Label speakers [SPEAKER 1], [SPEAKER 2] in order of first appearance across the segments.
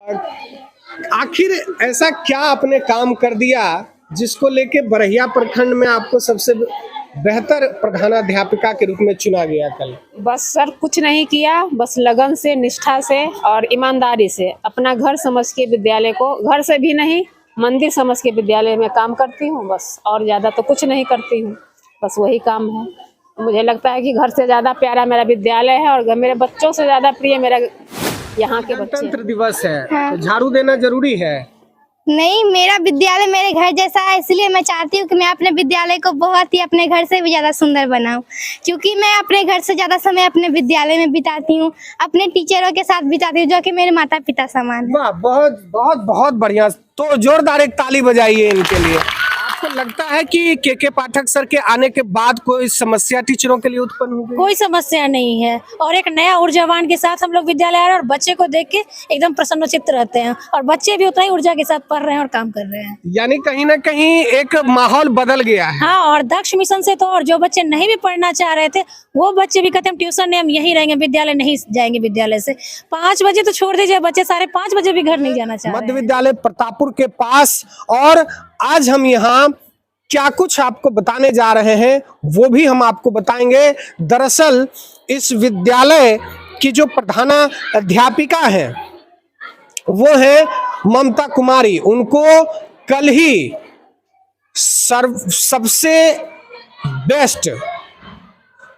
[SPEAKER 1] आखिर ऐसा क्या आपने काम कर दिया जिसको लेके बरहिया प्रखंड में आपको सबसे बेहतर प्रधानाध्यापिका के रूप में चुना गया कल?
[SPEAKER 2] बस सर कुछ नहीं किया, बस लगन से, निष्ठा से और ईमानदारी से अपना घर समझ के विद्यालय को, घर से भी नहीं मंदिर समझ के विद्यालय में काम करती हूँ बस। और ज़्यादा तो कुछ नहीं करती हूँ, बस वही काम है। मुझे लगता है कि घर से ज़्यादा प्यारा मेरा विद्यालय है और मेरे बच्चों से ज़्यादा प्रिय मेरा यहाँ के बच्चे।
[SPEAKER 1] गणतंत्र दिवस है,
[SPEAKER 3] हाँ।
[SPEAKER 1] तो झाड़ू देना जरूरी है?
[SPEAKER 3] नहीं, मेरा विद्यालय मेरे घर जैसा है, इसलिए मैं चाहती हूँ कि मैं अपने विद्यालय को बहुत ही अपने घर से भी ज़्यादा सुंदर बनाऊँ, क्योंकि मैं अपने घर से ज़्यादा समय अपने विद्यालय में बिताती हूँ, अपने टीचरों के साथ बिताती हूँ जो कि मेरे माता पिता समान है।
[SPEAKER 1] वाह, बहुत बहुत बहुत बढ़िया। तो जोरदार एक ताली बजाइए इनके लिए। आपको लगता है कि के पाठक सर के आने के बाद कोई समस्या टीचरों के लिए उत्पन्न हो गई?
[SPEAKER 4] कोई समस्या नहीं है और एक नया ऊर्जावान के साथ हम लोग विद्यालय आ रहे हैं और बच्चे को देख के एकदम प्रसन्नचित्त रहते हैं और बच्चे भी उतना ही ऊर्जा के साथ पढ़ रहे हैं और काम कर रहे हैं।
[SPEAKER 1] यानी कहीं ना कहीं एक माहौल बदल गया है।
[SPEAKER 4] हाँ, और दक्ष मिशन से तो और जो बच्चे नहीं भी पढ़ना चाह रहे थे वो बच्चे भी कहते हैं ट्यूशन नहीं, हम यहीं रहेंगे, विद्यालय नहीं जाएंगे। विद्यालय से 5 बजे तो छोड़ दीजिए, बच्चे 5:30 बजे भी घर नहीं जाना चाह रहे हैं।
[SPEAKER 1] मध्य विद्यालय प्रतापपुर के पास। और आज हम यहाँ क्या कुछ आपको बताने जा रहे हैं वो भी हम आपको बताएंगे। दरअसल इस विद्यालय की जो प्रधानाध्यापिका है वो है ममता कुमारी। उनको कल ही सबसे बेस्ट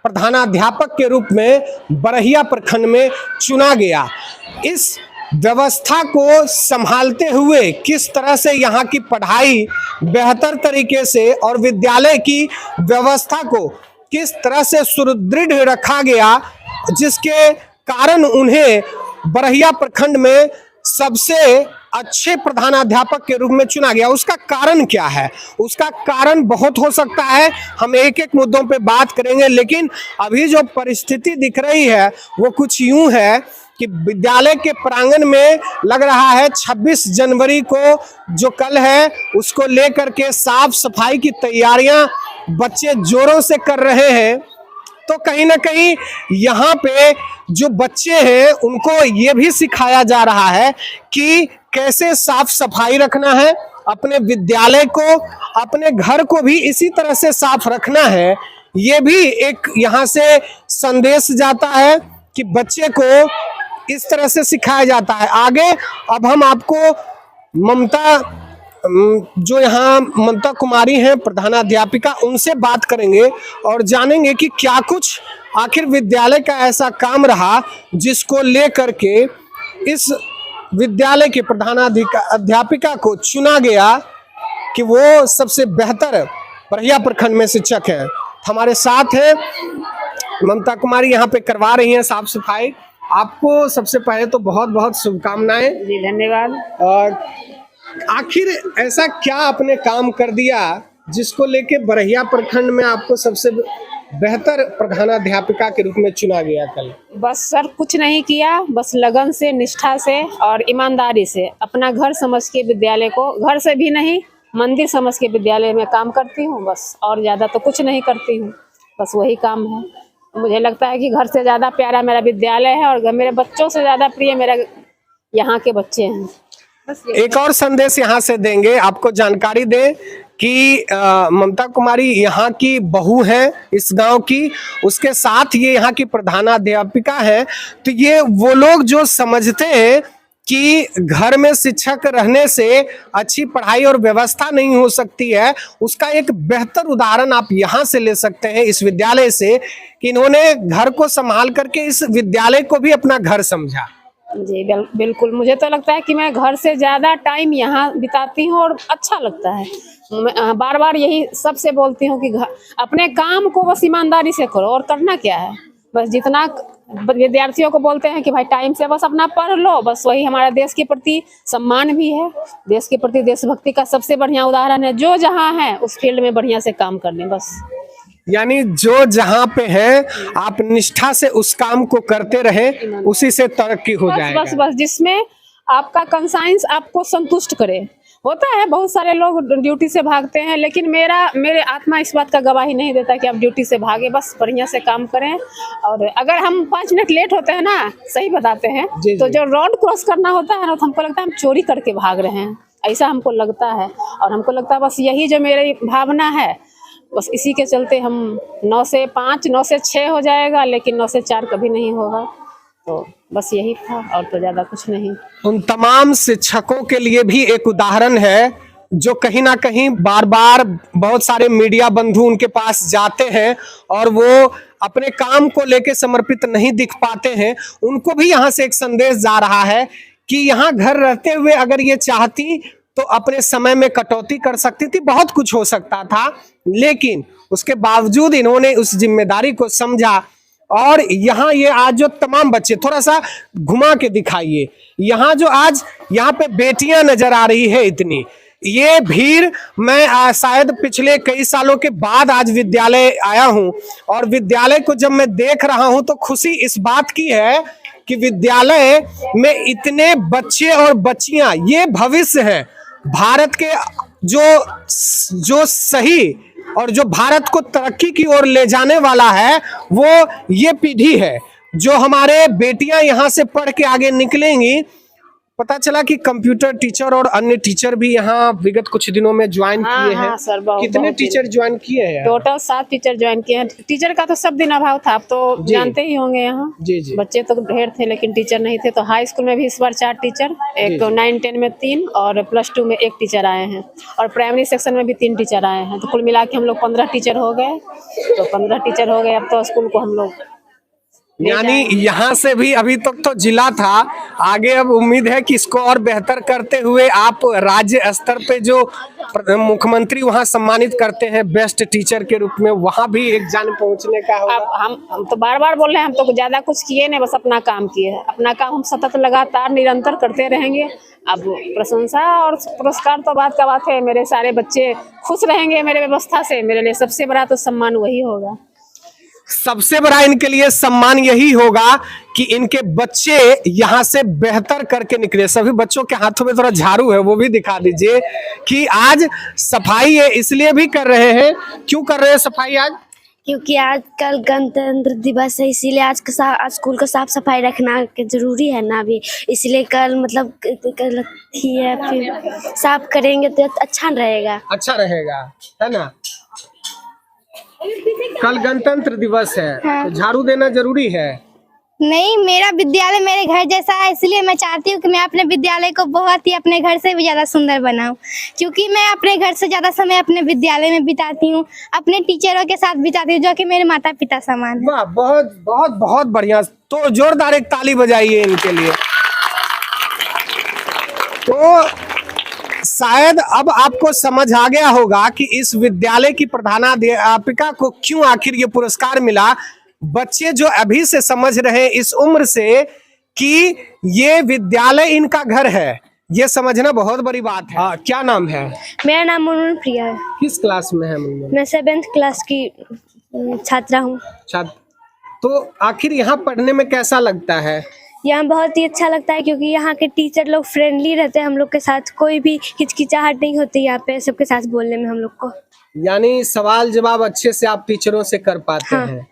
[SPEAKER 1] प्रधानाध्यापक के रूप में बरहिया प्रखंड में चुना गया। इस व्यवस्था को संभालते हुए किस तरह से यहाँ की पढ़ाई बेहतर तरीके से और विद्यालय की व्यवस्था को किस तरह से सुदृढ़ रखा गया, जिसके कारण उन्हें बरहिया प्रखंड में सबसे अच्छे प्रधानाध्यापक के रूप में चुना गया। उसका कारण क्या है? उसका कारण बहुत हो सकता है, हम एक एक मुद्दों पे बात करेंगे, लेकिन अभी जो परिस्थिति दिख रही है वो कुछ यूं है कि विद्यालय के प्रांगण में लग रहा है 26 जनवरी को जो कल है उसको लेकर के साफ सफाई की तैयारियां बच्चे जोरों से कर रहे हैं। तो कहीं ना कहीं यहाँ पे जो बच्चे हैं उनको ये भी सिखाया जा रहा है कि कैसे साफ सफाई रखना है, अपने विद्यालय को, अपने घर को भी इसी तरह से साफ रखना है। ये भी एक यहाँ से संदेश जाता है कि बच्चे को इस तरह से सिखाया जाता है। आगे अब हम आपको जो यहाँ ममता कुमारी हैं प्रधानाध्यापिका, उनसे बात करेंगे और जानेंगे कि क्या कुछ आखिर विद्यालय का ऐसा काम रहा जिसको लेकर के इस विद्यालय के प्रधानाध्यापिका को चुना गया कि वो सबसे बेहतर बरहिया प्रखंड में शिक्षक है। हमारे साथ है ममता कुमारी, यहाँ पे करवा रही हैं साफ सफाई। आपको सबसे पहले तो बहुत बहुत शुभकामनाएं।
[SPEAKER 2] जी धन्यवाद।
[SPEAKER 1] और आखिर ऐसा क्या आपने काम कर दिया जिसको लेके बरहिया प्रखंड में आपको सबसे बेहतर प्रधानाध्यापिका के रूप में चुना गया कल?
[SPEAKER 2] बस सर कुछ नहीं किया, बस लगन से, निष्ठा से और ईमानदारी से अपना घर समझ के विद्यालय को, घर से भी नहीं मंदिर समझ के विद्यालय में काम करती हूँ बस। और ज़्यादा तो कुछ नहीं करती हूँ, बस वही काम है। मुझे लगता है कि घर से ज़्यादा प्यारा मेरा विद्यालय है और मेरे बच्चों से ज़्यादा प्रिय मेरा यहाँ के बच्चे हैं। बस
[SPEAKER 1] एक और संदेश यहाँ से देंगे, आपको जानकारी दें कि ममता कुमारी यहाँ की बहू है इस गांव की, उसके साथ ये यहाँ की प्रधानाध्यापिका है। तो ये वो लोग जो समझते हैं कि घर में शिक्षक रहने से अच्छी पढ़ाई और व्यवस्था नहीं हो सकती है, उसका एक बेहतर उदाहरण आप यहाँ से ले सकते हैं इस विद्यालय से कि इन्होंने घर को संभाल करके इस विद्यालय को भी अपना घर समझा।
[SPEAKER 2] जी बिल्कुल। मुझे तो लगता है कि मैं घर से ज़्यादा टाइम यहाँ बिताती हूँ और अच्छा लगता है। मैं बार बार यही सबसे बोलती हूँ कि अपने काम को बस ईमानदारी से करो और करना क्या है, बस जितना विद्यार्थियों को बोलते हैं कि भाई टाइम से बस अपना पढ़ लो, बस वही हमारा देश के प्रति सम्मान भी है। देश के प्रति देशभक्ति का सबसे बढ़िया उदाहरण है। जो जहाँ है उस फील्ड में बढ़िया से काम करने, बस।
[SPEAKER 1] यानी जो जहाँ पे है आप निष्ठा से उस काम को करते रहे, उसी से तरक्की हो जाएगा।
[SPEAKER 2] बस जिसमें आपका कंसाइंस आपको संतुष्ट करे। होता है बहुत सारे लोग ड्यूटी से भागते हैं, लेकिन मेरे आत्मा इस बात का गवाही नहीं देता कि आप ड्यूटी से भागे। बस बढ़िया से काम करें, और अगर हम 5 मिनट लेट होते हैं ना, सही बताते हैं, तो जो रोड क्रॉस करना होता है ना, तो हमको लगता है हम चोरी करके भाग रहे हैं, ऐसा हमको लगता है। और हमको लगता है बस यही जो मेरी भावना है, बस इसी के चलते हम 9 से 5, 9 से 6 हो जाएगा, लेकिन 9 से 4 कभी नहीं होगा। तो बस यही था, और तो ज़्यादा कुछ नहीं।
[SPEAKER 1] उन तमाम शिक्षकों के लिए भी एक उदाहरण है, जो कहीं ना कहीं बार बार बहुत सारे मीडिया बंधु उनके पास जाते हैं और वो अपने काम को लेके समर्पित नहीं दिख पाते हैं। उनको भी यहाँ से एक संदेश जा रहा है कि यहाँ घर रहते हुए अगर ये चाहती तो अपने समय में कटौती कर सकती थी, बहुत कुछ हो सकता था, लेकिन उसके बावजूद इन्होंने उस जिम्मेदारी को समझा। और यहाँ ये आज जो तमाम बच्चे, थोड़ा सा घुमा के दिखाइए, यहाँ जो आज यहाँ पे बेटियां नजर आ रही है, इतनी ये भीड़, मैं शायद पिछले कई सालों के बाद आज विद्यालय आया हूँ, और विद्यालय को जब मैं देख रहा हूँ तो खुशी इस बात की है कि विद्यालय में इतने बच्चे और बच्चियां, ये भविष्य है भारत के, जो सही और जो भारत को तरक्की की ओर ले जाने वाला है, वो ये पीढ़ी है। जो हमारे बेटियां यहाँ से पढ़ के आगे निकलेंगी। पता चला कि कंप्यूटर टीचर और अन्य टीचर भी यहाँ विगत कुछ दिनों में ज्वाइन किए हैं।
[SPEAKER 2] सर,
[SPEAKER 1] कितने टीचर ज्वाइन किए हैं?
[SPEAKER 2] टोटल 7 टीचर ज्वाइन किए हैं। टीचर का तो सब दिन अभाव था, आप तो जानते ही होंगे। यहाँ
[SPEAKER 1] जी।
[SPEAKER 2] बच्चे तो ढेर थे, लेकिन टीचर नहीं थे। तो हाई स्कूल में भी इस बार 4 टीचर, एक 9, 10 में 3, और +2 में 1 टीचर आए हैं, और प्राइमरी सेक्शन में भी 3 टीचर आए हैं। तो कुल मिला के हम लोग 15 टीचर हो गए। तो 15 टीचर हो गए, अब तो स्कूल को हम लोग,
[SPEAKER 1] यानी यहाँ से भी अभी तक तो जिला था, आगे अब उम्मीद है कि इसको और बेहतर करते हुए आप राज्य स्तर पे जो मुख्यमंत्री वहाँ सम्मानित करते हैं बेस्ट टीचर के रूप में, वहाँ भी एक जान पहुँचने का होगा।
[SPEAKER 2] अब हम तो बार बोल रहे हैं, हम तो ज्यादा कुछ किए नहीं, बस अपना काम किए हैं। अपना काम हम सतत लगातार निरंतर करते रहेंगे। अब प्रशंसा और पुरस्कार तो बात का बात है, मेरे सारे बच्चे खुश रहेंगे मेरे व्यवस्था से, मेरे लिए सबसे बड़ा तो सम्मान वही होगा।
[SPEAKER 1] सबसे बड़ा इनके लिए सम्मान यही होगा कि इनके बच्चे यहाँ से बेहतर करके निकले। सभी बच्चों के हाथों में थोड़ा झाड़ू है, वो भी दिखा दीजिए कि आज सफाई है, इसलिए भी कर रहे हैं। क्यों कर रहे हैं सफाई आज?
[SPEAKER 5] क्योंकि आज कल गणतंत्र दिवस है, इसीलिए आज स्कूल को साफ सफाई रखना जरूरी है ना अभी, इसलिए कल मतलब कल ही है, फिर साफ करेंगे तो अच्छा रहेगा।
[SPEAKER 1] अच्छा रहेगा, है ना? कल गणतंत्र दिवस है, तो झाड़ू देना जरूरी है।
[SPEAKER 3] नहीं, मेरा विद्यालय मेरे घर जैसा है, इसलिए मैं चाहती हूँ कि मैं अपने विद्यालय को बहुत ही अपने घर से भी ज़्यादा सुंदर बनाऊँ, क्योंकि मैं अपने घर से ज़्यादा समय अपने विद्यालय में बिताती हूँ, अपने टीचरों के साथ बिताती हूँ, जो कि मेरे माता पिता समान है।
[SPEAKER 1] वाह, बहुत बहुत बहुत बढ़िया। तो जोरदार एक ताली बजाइए इनके लिए। तो शायद अब आपको समझ आ गया होगा कि इस विद्यालय की प्रधानाध्यापिका को क्यों आखिर ये पुरस्कार मिला। बच्चे जो अभी से समझ रहे हैं इस उम्र से कि ये विद्यालय इनका घर है, ये समझना बहुत बड़ी बात है। क्या नाम है?
[SPEAKER 5] मेरा नाम मुनमुन प्रिया है।
[SPEAKER 1] किस क्लास में है मुनमुन?
[SPEAKER 5] मैं 7th क्लास की छात्रा हूँ।
[SPEAKER 1] तो आखिर यहाँ पढ़ने में कैसा लगता है?
[SPEAKER 5] यहाँ बहुत ही अच्छा लगता है, क्योंकि यहाँ के टीचर लोग फ्रेंडली रहते हैं हम लोग के साथ, कोई भी हिचकिचाहट नहीं होती यहाँ पे सबके साथ बोलने में हम लोग को।
[SPEAKER 1] यानी सवाल जवाब अच्छे से आप टीचरों से कर पाते हैं,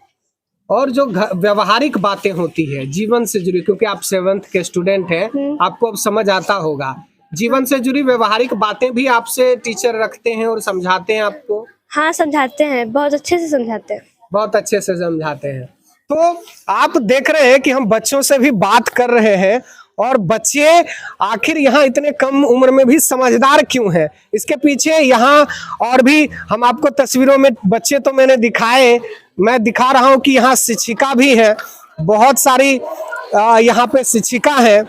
[SPEAKER 1] और जो व्यवहारिक बातें होती है जीवन से जुड़ी, क्योंकि आप 7th के स्टूडेंट हैं, आपको अब समझ आता होगा, जीवन से जुड़ी व्यवहारिक बातें भी आपसे टीचर रखते हैं और समझाते हैं आपको?
[SPEAKER 5] हाँ, समझाते हैं, बहुत अच्छे से समझाते हैं।
[SPEAKER 1] बहुत अच्छे से समझाते हैं। तो आप देख रहे हैं कि हम बच्चों से भी बात कर रहे हैं, और बच्चे आखिर यहाँ इतने कम उम्र में भी समझदार क्यों हैं, इसके पीछे यहाँ और भी हम आपको तस्वीरों में बच्चे तो मैंने दिखाए, मैं दिखा रहा हूँ कि यहाँ शिक्षिका भी है, बहुत सारी यहाँ पे शिक्षिका है,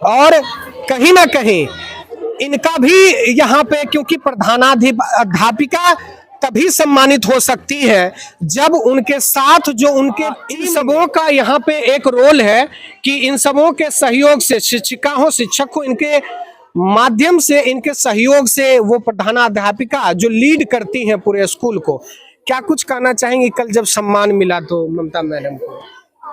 [SPEAKER 1] और कहीं ना कहीं इनका भी यहाँ पे, क्योंकि प्रधानाध्यापिका तभी सम्मानित हो सकती है जब उनके साथ जो उनके इन सबों का यहाँ पे एक रोल है कि इन सबों के सहयोग से, शिक्षिका हो शिक्षक हो, इनके माध्यम से, इनके सहयोग से वो प्रधानाध्यापिका जो लीड करती हैं पूरे स्कूल को। क्या कुछ कहना चाहेंगी कल जब सम्मान मिला तो ममता मैडम को?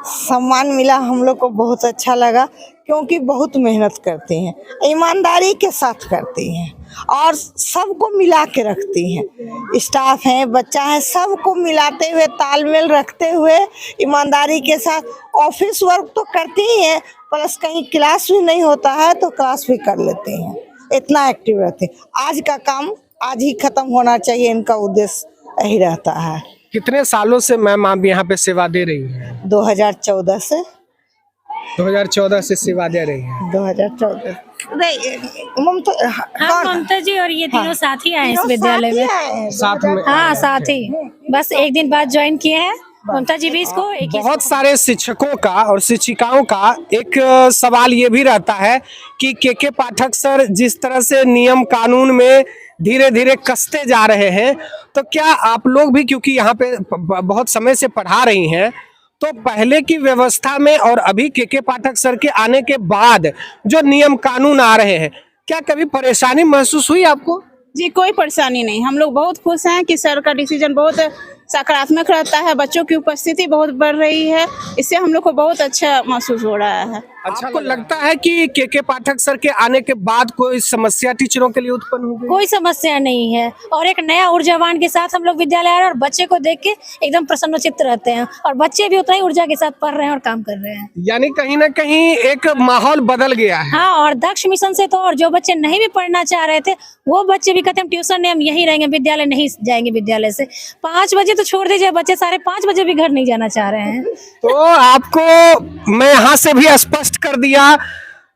[SPEAKER 6] सम्मान मिला हम लोग को बहुत अच्छा लगा, क्योंकि बहुत मेहनत करती हैं, ईमानदारी के साथ करती हैं और सबको मिला के रखती हैं। स्टाफ हैं, बच्चा है, सबको मिलाते हुए तालमेल रखते हुए ईमानदारी के साथ ऑफिस वर्क तो करती ही हैं, प्लस कहीं क्लास भी नहीं होता है तो क्लास भी कर लेती हैं। इतना एक्टिव रहते हैं। आज का काम आज ही खत्म होना चाहिए, इनका उद्देश्य यही रहता है।
[SPEAKER 1] कितने सालों से मैम आप यहाँ पे सेवा दे रही हैं?
[SPEAKER 6] 2014 से
[SPEAKER 1] 2014 से सेवा दे रही हैं।
[SPEAKER 6] 2014 नहीं ममता
[SPEAKER 4] हाँ ममता जी और ये तीनों साथ ही आए हैं इस विद्यालय में।
[SPEAKER 1] साथ में
[SPEAKER 4] हाँ साथ ही, बस एक दिन बाद ज्वाइन किए हैं। ममता जी भी इसको एक ही
[SPEAKER 1] बहुत सारे शिक्षकों का और शिक्षिकाओं का एक सवाल ये भी रहता है कि के पाठक सर जिस तरह से नियम कानून में धीरे धीरे कसते जा रहे हैं, तो क्या आप लोग भी, क्योंकि यहाँ पे बहुत समय से पढ़ा रही हैं, तो पहले की व्यवस्था में और अभी के पाठक सर के आने के बाद जो नियम कानून आ रहे हैं, क्या कभी परेशानी महसूस हुई आपको?
[SPEAKER 7] जी कोई परेशानी नहीं, हम लोग बहुत खुश हैं कि सर का डिसीजन बहुत सकारात्मक रहता है, बच्चों की उपस्थिति बहुत बढ़ रही है, इससे हम लोग को बहुत अच्छा महसूस हो रहा है।
[SPEAKER 1] आपको लगता है कि के पाठक सर के आने के बाद कोई समस्या टीचरों के लिए उत्पन्न हो गई?
[SPEAKER 4] कोई समस्या नहीं है और एक नया ऊर्जावान के साथ हम लोग विद्यालय आ रहे हैं और बच्चे को देख के एकदम प्रसन्नचित्त रहते हैं और बच्चे भी उतना ही ऊर्जा के साथ पढ़ रहे हैं और काम कर रहे हैं।
[SPEAKER 1] यानी कहीं ना कहीं एक माहौल बदल गया है।
[SPEAKER 4] हाँ, और दक्ष मिशन से तो और जो बच्चे नहीं भी पढ़ना चाह रहे थे वो बच्चे भी कहते हैं ट्यूशन नहीं, हम यहीं रहेंगे, विद्यालय नहीं जाएंगे। विद्यालय से 5 बजे तो छोड़ दीजिए, बच्चे 5:30 बजे भी घर नहीं जाना चाह रहे हैं।
[SPEAKER 1] तो आपको मैं यहाँ से भी स्पष्ट कर दिया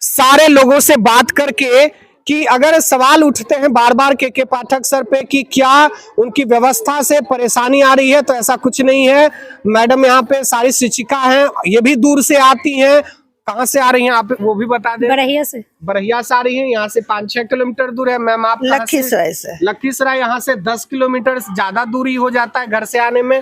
[SPEAKER 1] सारे लोगों से बात करके कि अगर सवाल उठते हैं बार बार के पाठक सर पे कि क्या उनकी व्यवस्था से परेशानी आ रही है, तो ऐसा कुछ नहीं है। मैडम यहाँ पे सारी शिक्षिका हैं, ये भी दूर से आती हैं। कहाँ से आ रही हैं आप, वो भी बता दें।
[SPEAKER 4] बरहिया से।
[SPEAKER 1] बरहिया से आ रही हैं, यहाँ से 5-6 किलोमीटर दूर है। मैम आप
[SPEAKER 6] लखीसराय से।
[SPEAKER 1] लखीसराय यहाँ से 10 किलोमीटर ज्यादा दूरी हो जाता है घर से आने में।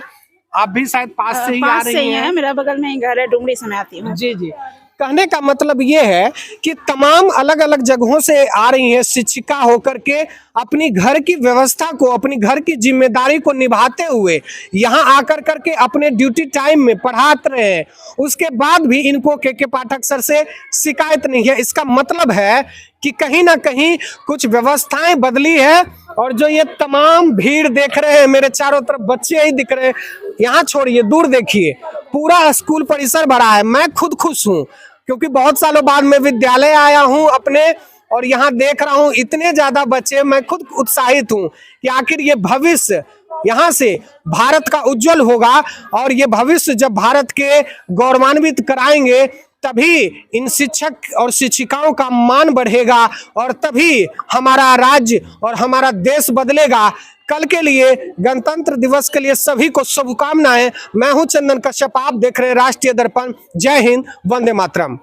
[SPEAKER 1] आप भी शायद पास से ही आ रही हैं।
[SPEAKER 7] मेरा बगल में ही घर है, डुमरी से मैं आती हूँ।
[SPEAKER 1] जी जी, कहने का मतलब ये है कि तमाम अलग अलग जगहों से आ रही हैं शिक्षिका होकर के अपनी घर की व्यवस्था को, अपनी घर की जिम्मेदारी को निभाते हुए यहाँ आकर करके अपने ड्यूटी टाइम में पढ़ाते रहे हैं। उसके बाद भी इनको के पाठक सर से शिकायत नहीं है। इसका मतलब है कि कहीं ना कहीं कुछ व्यवस्थाएं बदली है। और जो ये तमाम भीड़ देख रहे हैं, मेरे चारों तरफ बच्चे ही दिख रहे हैं, यहाँ छोड़िए दूर देखिए, पूरा स्कूल परिसर भरा है। मैं खुद खुश हूँ क्योंकि बहुत सालों बाद मैं विद्यालय आया हूँ अपने, और यहाँ देख रहा हूँ इतने ज्यादा बच्चे। मैं खुद उत्साहित हूँ कि आखिर ये भविष्य यहाँ से भारत का उज्जवल होगा, और ये भविष्य जब भारत के गौरवान्वित कराएंगे तभी इन शिक्षक और शिक्षिकाओं का मान बढ़ेगा, और तभी हमारा राज्य और हमारा देश बदलेगा। कल के लिए, गणतंत्र दिवस के लिए सभी को शुभकामनाएं। मैं हूं चंदन कश्यप, आप देख रहे हैं राष्ट्रीय दर्पण। जय हिंद, वंदे मातरम।